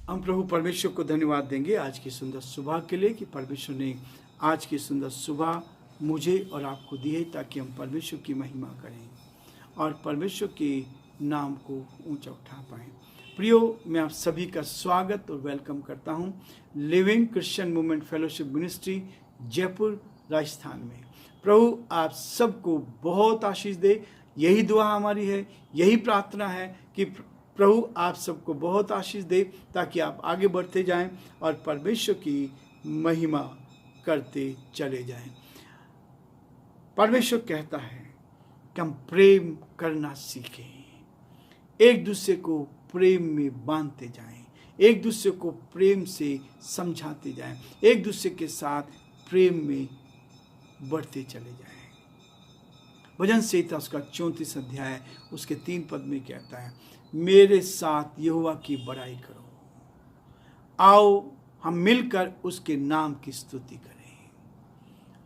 हम प्रभु परमेश्वर को धन्यवाद देंगे आज की सुंदर सुबह के लिए कि परमेश्वर ने आज की सुंदर सुबह मुझे और आपको दी है ताकि हम परमेश्वर की महिमा करें और परमेश्वर के नाम को ऊंचा उठा पाएं। प्रियो, मैं आप सभी का स्वागत और वेलकम करता हूं living Christian movement fellowship ministry Jaipur Rajasthan में। प्रभु आप सबको बहुत आशीष दे, यही दुआ हमारी है, यही प्रार्थना है कि प्रभु आप सबको बहुत आशीष दे ताकि आप आगे बढ़ते जाएं और परमेश्वर की महिमा करते चले जाएं। परमेश्वर कहता है कि हम प्रेम करना सीखें, एक दूसरे को प्रेम में बांधते जाएं, एक दूसरे को प्रेम से समझाते जाएं, एक दूसरे के साथ प्रेम में बढ़ते चले जाएं। भजन संहिता उसका 34 अध्याय उसके 3 पद में कहता है, मेरे साथ यहोवा की बड़ाई करो, आओ हम मिलकर उसके नाम की स्तुति करें।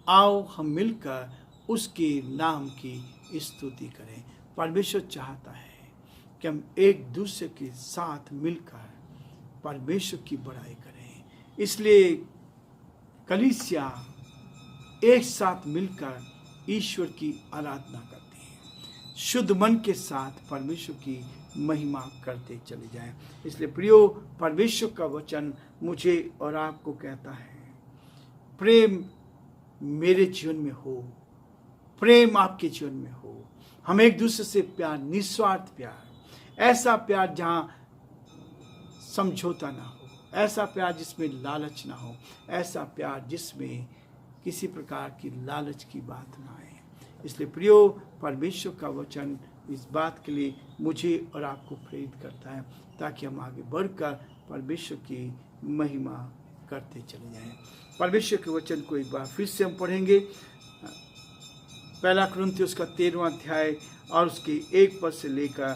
आओ हम मिलकर उसके नाम की स्तुति करें। परमेश्वर चाहता है कि हम एक दूसरे के साथ मिलकर परमेश्वर की बड़ाई करें। इसलिए कलीसिया एक साथ मिलकर ईश्वर की आराधना करते हैं, शुद्ध मन के साथ परमेश्वर की महिमा करते चले जाएं। इसलिए प्रियो, परमेश्वर का वचन मुझे और आपको कहता है, प्रेम मेरे जीवन में हो, प्रेम आपके जीवन में हो। हम एक दूसरे से प्यार, निस्वार्थ प्यार, ऐसा प्यार जहां समझौता ना हो, ऐसा प्यार जिसमें लालच ना हो, ऐसा प्यार जिसमें किसी प्रकार की लालच की बात ना आए। इसलिए प्रियो, परमेश्वर का वचन इस बात के लिए मुझे और आपको प्रेरित करता है ताकि हम आगे बढ़कर परमेश्वर की महिमा करते चले जाएं। परमेश्वर के वचन को एक बार फिर से हम पढ़ेंगे। पहला कुरिन्थियों उसका 13वां अध्याय और उसके 1 पद से लेकर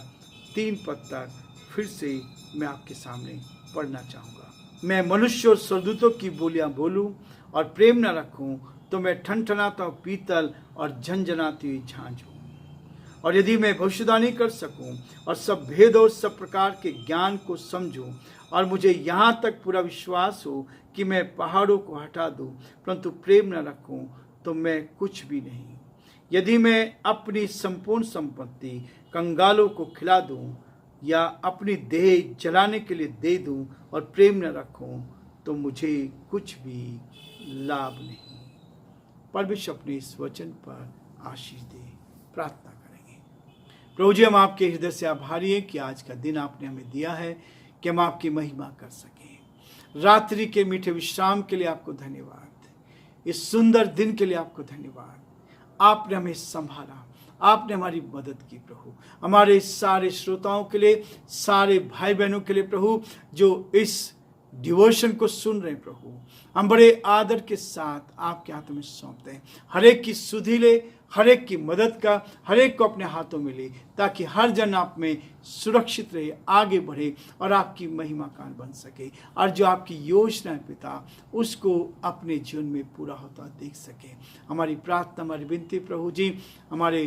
3 पद तक फिर से मैं आपके सामने पढ़ना चाहूँगा। मैं मनुष्य और स्वर्गदूतों की बोलियां बोलूं और प्रेम न रखूं तो मैं ठनठनाता हूं पीतल और झंझनाती हुई झांझ हूं। और यदि मैं भविष्यवाणी कर सकूं और सब भेद और सब प्रकार के ज्ञान को समझूं और मुझे यहाँ तक पूरा विश्वास हो कि मैं पहाड़ों को हटा दूं, परंतु प्रेम न रखूं तो मैं कुछ भी नहीं। यदि मैं अपनी संपूर्ण संपत्ति कंगालों को खिला दूं या अपनी देह जलाने के लिए दे दूं और प्रेम न रखूं तो मुझे कुछ भी लाभ नहीं। परमेश्वर अपने इस वचन पर आशीष दे। प्रार्थना करेंगे। प्रभु जी, हम आपके हृदय से आभारी हैं कि आज का दिन आपने हमें दिया है कि हम आपकी महिमा कर सकें। रात्रि के मीठे विश्राम के लिए आपको धन्यवाद, इस सुंदर दिन के लिए आपको धन्यवाद। आपने हमें संभाला, आपने हमारी मदद की प्रभु। हमारे सारे श्रोताओं के लिए, सारे भाई बहनों के लिए प्रभु जो इस डिवोशन को सुन रहे हैं प्रभु, हम बड़े आदर के साथ आपके हाथों में सौंपते हैं। हर एक की सुधि ले, हर एक की मदद का हर एक को अपने हाथों में ले ताकि हर जन आप में सुरक्षित रहे, आगे बढ़े और आपकी महिमा का बन सके और जो आपकी योजना है पिता उसको अपने जीवन में पूरा होता देख सके। हमारी प्रार्थना, हमारी विनती प्रभु जी हमारे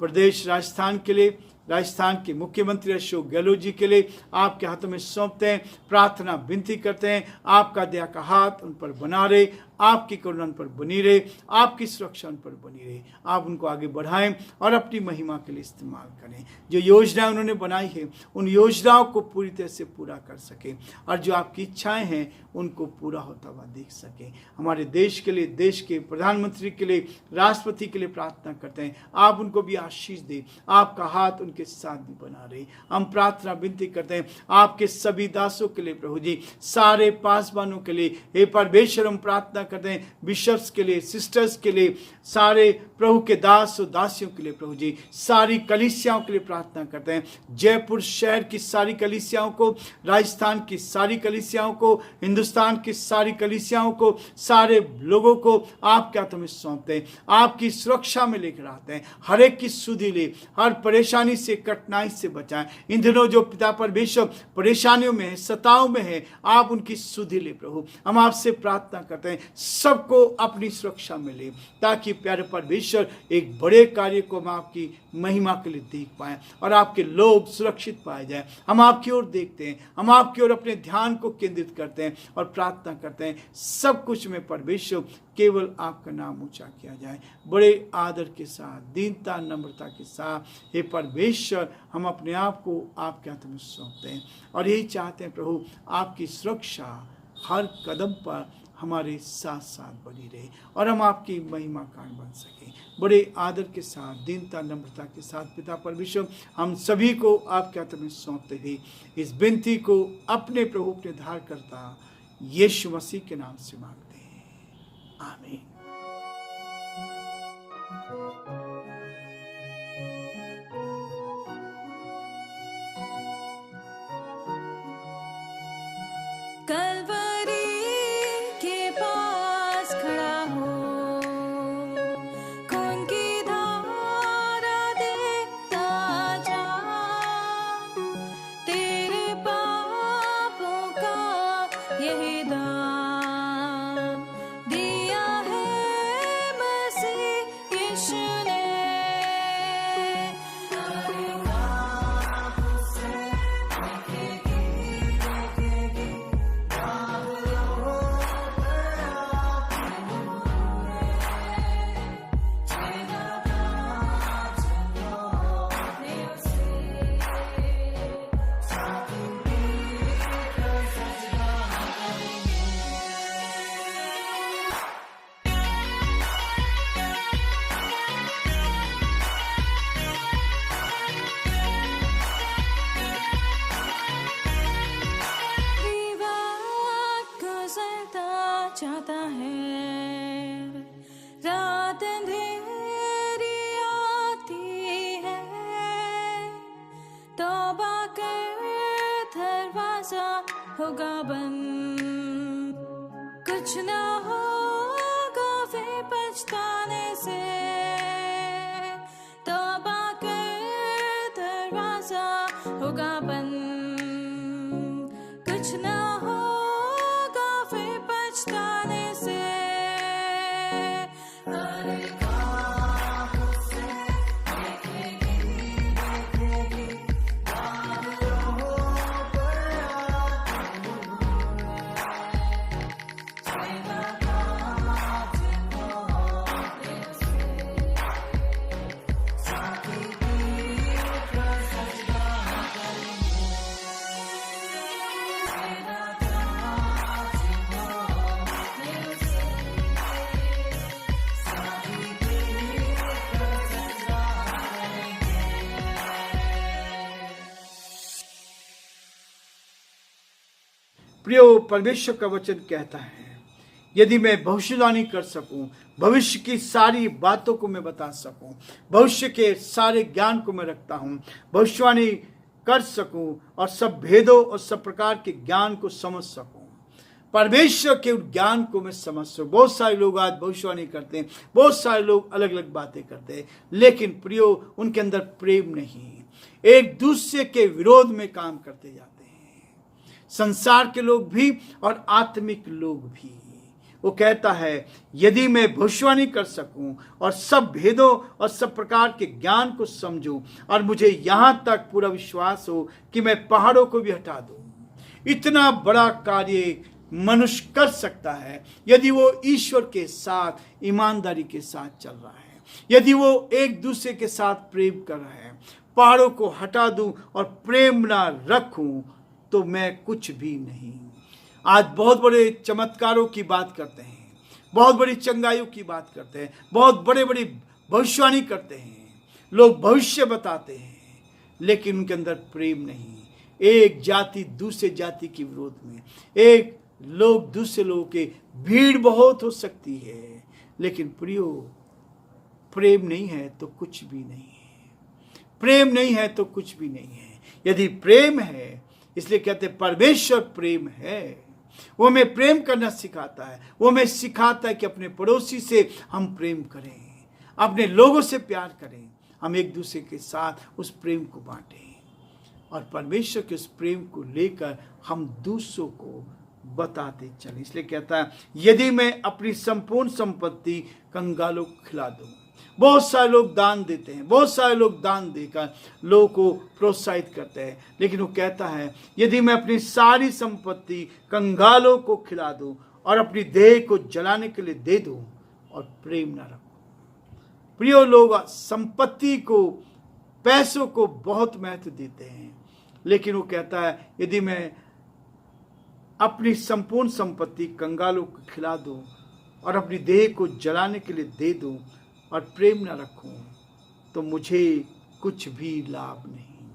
प्रदेश राजस्थान के लिए, राजस्थान के मुख्यमंत्री अशोक गहलोत जी के लिए आपके हाथों में सौंपते हैं। प्रार्थना विनती करते हैं, आपका दया का हाथ उन पर बना रहे, आपकी करुणा उन पर बनी रहे, आपकी सुरक्षा उन पर बनी रहे। आप उनको आगे बढ़ाएं और अपनी महिमा के लिए इस्तेमाल करें। जो योजनाएं उन्होंने बनाई है उन योजनाओं को पूरी तरह से पूरा कर सके और जो आपकी इच्छाएं हैं उनको पूरा होता हुआ देख सके। हमारे देश के लिए, देश के प्रधानमंत्री के लिए, राष्ट्रपति के लिए प्रार्थना करते हैं, आप उनको भी आशीष दें, आपका हाथ उनके साथ भी बना रहे। हम प्रार्थना विनती करते हैं आपके सभी दासों के लिए प्रभु जी, सारे पासवानों के लिए हे परमेश्वर हम प्रार्थना करते हैं, बिशप्स के लिए, सिस्टर्स के लिए, सारे प्रभु के दास और दासियों के लिए प्रभु जी, सारी कलीसियाओं के लिए प्रार्थना करते हैं। जयपुर शहर की सारी कलीसियाओं को, राजस्थान की सारी कलीसियाओं को, हिंदुस्तान की सारी कलीसियाओं को, सारे लोगों को आपके हाथों में सौंपते हैं। आपकी सुरक्षा में लेकर आते हैं। हर एक की सुधि ले, हर परेशानी से, कठिनाई से बचाएं। इन दिनों जो पिता परमेश्वर परेशानियों में है, सताओं में है, आप उनकी सुधि ले प्रभु। हम आपसे प्रार्थना करते हैं सबको अपनी सुरक्षा मिले, ताकि प्यारे परमेश्वर एक बड़े कार्य को हम आपकी महिमा के लिए देख पाए और आपके लोग सुरक्षित पाए जाए। हम आपकी ओर देखते हैं, हम आपकी ओर अपने ध्यान को केंद्रित करते हैं और प्रार्थना करते हैं सब कुछ में परमेश्वर केवल आपका नाम ऊंचा किया जाए। बड़े आदर के साथ, दीनता नम्रता के साथ हे परमेश्वर हम अपने आप को आपके हाथ में सौंपते हैं और यही चाहते हैं प्रभु, आपकी सुरक्षा हर कदम पर हमारे साथ साथ बनी रहे और हम आपकी महिमा कारण बन सकें। बड़े आदर के साथ, दीनता नम्रता के साथ पिता परमेश्वर हम सभी को आपके हाथ में सौंपते हुए इस विनती को अपने प्रभु अपने धारकर्ता यीशु मसीह के नाम से मांगते हैं, आमीन। चाहता है रात अंधेरी आती है, तौबा कर दरवाजा होगा बंद, कुछ ना होगा वे पछताने से, तौबा कर दरवाजा होगा बंद, कुछ ना प्रियो, परमेश्वर का वचन कहता है यदि मैं भविष्यवाणी कर सकूं, भविष्य की सारी बातों को मैं बता सकूं, भविष्य के सारे ज्ञान को मैं रखता हूं, भविष्यवाणी कर सकूं और सब भेदों और सब प्रकार के ज्ञान को समझ सकूं, परमेश्वर के ज्ञान को मैं समझ सकूं। बहुत सारे लोग आज भविष्यवाणी करते हैं, बहुत सारे लोग अलग अलग बातें करते हैं, लेकिन प्रियो उनके अंदर प्रेम नहीं, एक दूसरे के विरोध में काम करते जाते हैं, संसार के लोग भी और आत्मिक लोग भी। वो कहता है यदि मैं भविष्यवाणी कर सकूं और सब भेदों और सब प्रकार के ज्ञान को समझूं और मुझे यहां तक पूरा विश्वास हो कि मैं पहाड़ों को भी हटा दूं, इतना बड़ा कार्य मनुष्य कर सकता है यदि वो ईश्वर के साथ ईमानदारी के साथ चल रहा है, यदि वो एक दूसरे के साथ प्रेम कर रहा है। पहाड़ों को हटा दूं और प्रेम ना रखूं तो मैं कुछ भी नहीं। आज बहुत बड़े चमत्कारों की बात करते हैं, बहुत बड़ी चंगाइयों की बात करते हैं, बहुत बड़े बड़ी भविष्यवाणी करते हैं, लोग भविष्य बताते हैं, लेकिन उनके अंदर प्रेम नहीं। एक जाति दूसरे जाति के विरोध में, एक लोग दूसरे लोगों के भीड़ बहुत हो सकती है, लेकिन प्रियो प्रेम नहीं है तो कुछ भी नहीं है, प्रेम नहीं है तो कुछ भी नहीं है। यदि प्रेम है, इसलिए कहते हैं परमेश्वर प्रेम है, वो हमें प्रेम करना सिखाता है, वो हमें सिखाता है कि अपने पड़ोसी से हम प्रेम करें, अपने लोगों से प्यार करें, हम एक दूसरे के साथ उस प्रेम को बांटें और परमेश्वर के उस प्रेम को लेकर हम दूसरों को बताते चले। इसलिए कहता है यदि मैं अपनी संपूर्ण संपत्ति कंगालों को खिला दूं। बहुत सारे लोग दान देते हैं, बहुत सारे लोग दान देकर लोगों को प्रोत्साहित करते हैं, लेकिन वो कहता है यदि मैं अपनी सारी संपत्ति कंगालों को खिला दूं और अपनी देह को जलाने के लिए दे दूं और प्रेम ना रखूं। प्रिय लोग संपत्ति को, पैसों को बहुत महत्व देते हैं, लेकिन वो कहता है यदि मैं अपनी संपूर्ण संपत्ति कंगालों को खिला दूं और अपनी देह को जलाने के लिए दे दूं और प्रेम न रखूं तो मुझे कुछ भी लाभ नहीं।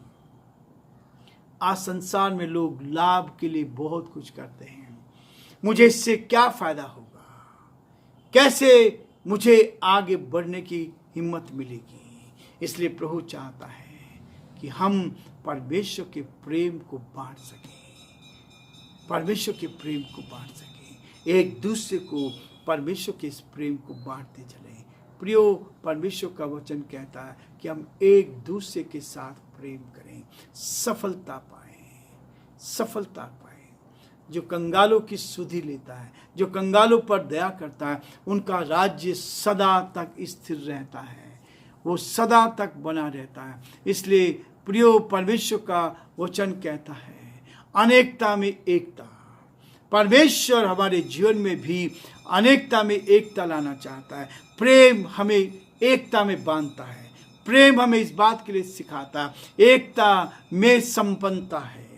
आज संसार में लोग लाभ के लिए बहुत कुछ करते हैं। मुझे इससे क्या फायदा होगा, कैसे मुझे आगे बढ़ने की हिम्मत मिलेगी। इसलिए प्रभु चाहता है कि हम परमेश्वर के प्रेम को बांट सकें, परमेश्वर के प्रेम को बांट सकें, एक दूसरे को परमेश्वर के इस प्रेम को बांटते चलें। प्रियो, परमेश्वर का वचन कहता है कि हम एक दूसरे के साथ प्रेम करें, सफलता पाएं, सफलता पाएं। जो कंगालों की सुधि लेता है, जो कंगालों पर दया करता है, उनका राज्य सदा तक स्थिर रहता है, वो सदा तक बना रहता है। इसलिए प्रियो, परमेश्वर का वचन कहता है अनेकता में एकता। परमेश्वर हमारे जीवन में भी अनेकता में एकता लाना चाहता है। प्रेम हमें एकता में बांधता है, प्रेम हमें इस बात के लिए सिखाता है एकता में संपन्नता है,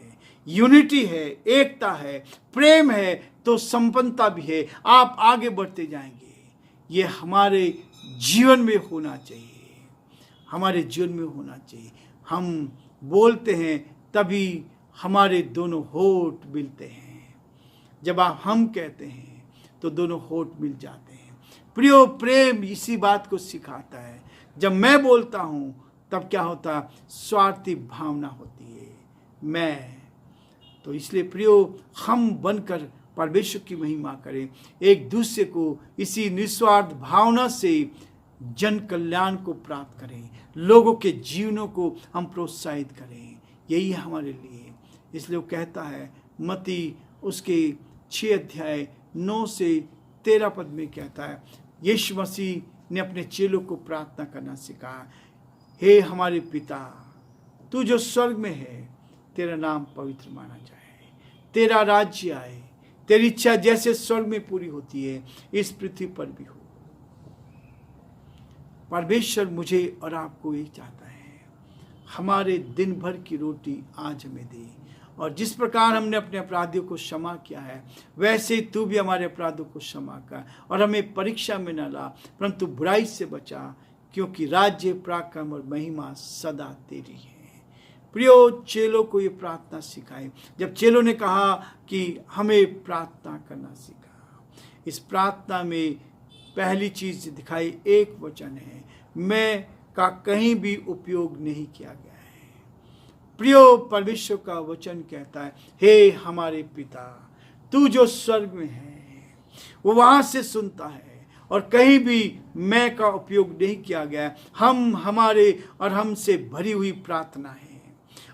यूनिटी है, एकता है, प्रेम है तो संपन्नता भी है। आप आगे बढ़ते जाएंगे। ये हमारे जीवन में होना चाहिए, हमारे जीवन में होना चाहिए। हम बोलते हैं तभी हमारे दोनों होठ मिलते हैं। जब आप हम कहते हैं तो दोनों होठ मिल जाते हैं। प्रियो, प्रेम इसी बात को सिखाता है। जब मैं बोलता हूं तब क्या होता, स्वार्थी भावना होती है मैं। तो इसलिए प्रियो, हम बनकर परमेश्वर की महिमा करें, एक दूसरे को इसी निस्वार्थ भावना से जन कल्याण को प्राप्त करें, लोगों के जीवनों को हम प्रोत्साहित करें। यही है हमारे लिए। इसलिए वो कहता है मत्ती उसके 6 अध्याय 9 से 13 पद में कहता है, यीशु मसीह ने अपने चेलों को प्रार्थना करना सिखाया, हे हमारे पिता, तू जो स्वर्ग में है, तेरा नाम पवित्र माना जाए, तेरा राज्य आए, तेरी इच्छा जैसे स्वर्ग में पूरी होती है इस पृथ्वी पर भी हो। परमेश्वर मुझे और आपको यही चाहता है, हमारे दिन भर की रोटी आज हमें दे, और जिस प्रकार हमने अपने अपराधियों को क्षमा किया है वैसे तू भी हमारे अपराधों को क्षमा कर, और हमें परीक्षा में न ला परंतु बुराई से बचा, क्योंकि राज्य, पराक्रम और महिमा सदा तेरी है। प्रियो, चेलों को ये प्रार्थना सिखाए। जब चेलों ने कहा कि हमें प्रार्थना करना सीखा, इस प्रार्थना में पहली चीज दिखाई एक वचन है, मैं का कहीं भी उपयोग नहीं किया गया है। प्रियो, परमेश्वर का वचन कहता है, हे हमारे पिता, तू जो स्वर्ग में है, वो वहां से सुनता है और कहीं भी मैं का उपयोग नहीं किया गया। हम, हमारे और हमसे भरी हुई प्रार्थना है,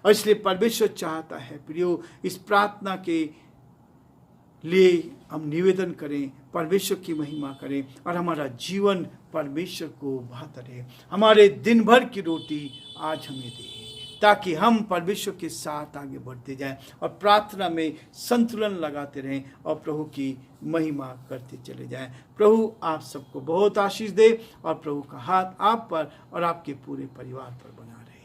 और इसलिए परमेश्वर चाहता है प्रियो, इस प्रार्थना के लिए हम निवेदन करें, परमेश्वर की महिमा करें, और हमारा जीवन परमेश्वर को भाता रहे। हमारे दिन भर की रोटी आज हमें दे, ताकि हम परमेश्वर के साथ आगे बढ़ते जाएं और प्रार्थना में संतुलन लगाते रहें और प्रभु की महिमा करते चले जाएं। प्रभु आप सबको बहुत आशीष दे, और प्रभु का हाथ आप पर और आपके पूरे परिवार पर बना रहे।